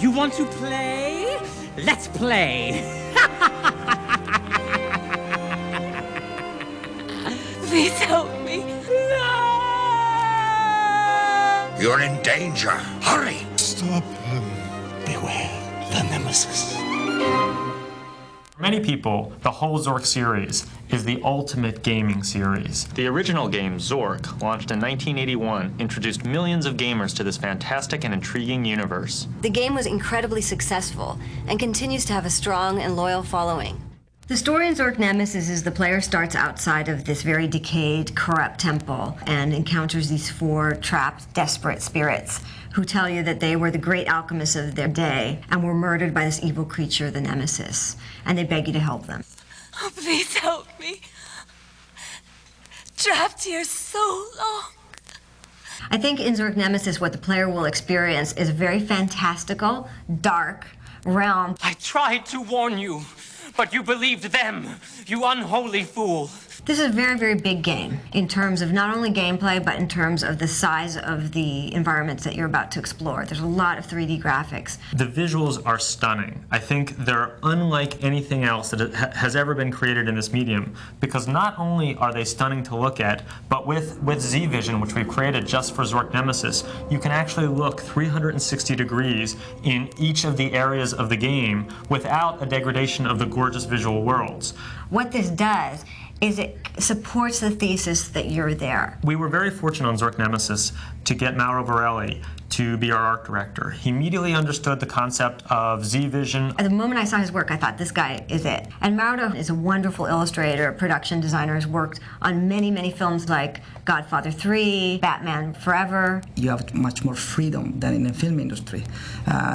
You want to play? Let's play. Please help me. No! You're in danger. Hurry! Stop him. Beware the Nemesis. For many people, the whole Zork series is the ultimate gaming series. The original game, Zork, launched in 1981, introduced millions of gamers to this fantastic and intriguing universe. The game was incredibly successful and continues to have a strong and loyal following. The story in Zork Nemesis is the player starts outside of this very decayed, corrupt temple and encounters these 4 trapped, desperate spirits who tell you that they were the great alchemists of their day and were murdered by this evil creature, the Nemesis, and they beg you to help them. Oh, please help me. Trapped here so long. I think in Zork Nemesis what the player will experience is a very fantastical, dark realm. I tried to warn you, but you believed them, you unholy fool. This is a very, very big game in terms of not only gameplay, but in terms of the size of the environments that you're about to explore. There's a lot of 3D graphics. The visuals are stunning. I think they're unlike anything else that has ever been created in this medium, because not only are they stunning to look at, but with Z-Vision, which we've created just for Zork Nemesis, you can actually look 360 degrees in each of the areas of the game without a degradation of the gorgeous visual worlds. What this does is it supports the thesis that you're there. We were very fortunate on Zork Nemesis to get Mauro Varelli to be our art director. He immediately understood the concept of Z-Vision. At the moment I saw his work, I thought, this guy is it. And Mauro is a wonderful illustrator, production designer, has worked on many, many films like Godfather 3, Batman Forever. You have much more freedom than in the film industry.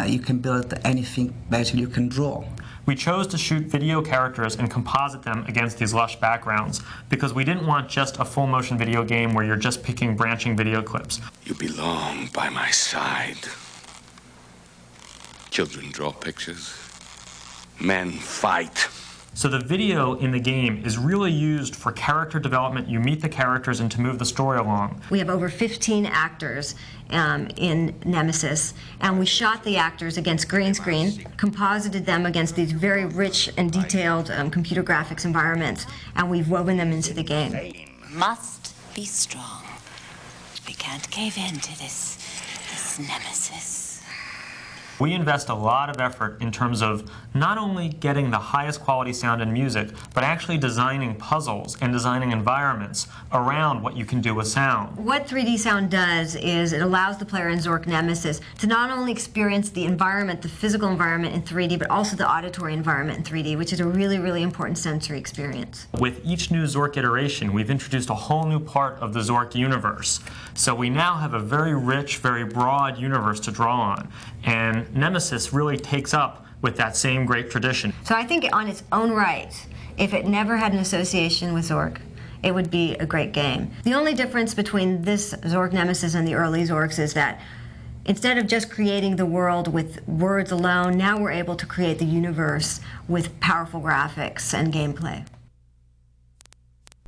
You can build anything, basically you can draw. We chose to shoot video characters and composite them against these lush backgrounds because we didn't want just a full motion video game where you're just picking branching video clips. You belong by my side. Children draw pictures. Men fight. So the video in the game is really used for character development. You meet the characters and to move the story along. We have over 15 actors in Nemesis, and we shot the actors against green screen, composited them against these very rich and detailed computer graphics environments, and we've woven them into the game. Must be strong. We can't cave in to this Nemesis. We invest a lot of effort in terms of not only getting the highest quality sound and music, but actually designing puzzles and designing environments around what you can do with sound. What 3D sound does is it allows the player in Zork Nemesis to not only experience the environment, the physical environment in 3D, but also the auditory environment in 3D, which is a really, really important sensory experience. With each new Zork iteration, we've introduced a whole new part of the Zork universe. So we now have a very rich, very broad universe to draw on. And Nemesis really takes up with that same great tradition. So I think on its own right, if it never had an association with Zork, it would be a great game. The only difference between this Zork Nemesis and the early Zorks is that instead of just creating the world with words alone, now we're able to create the universe with powerful graphics and gameplay.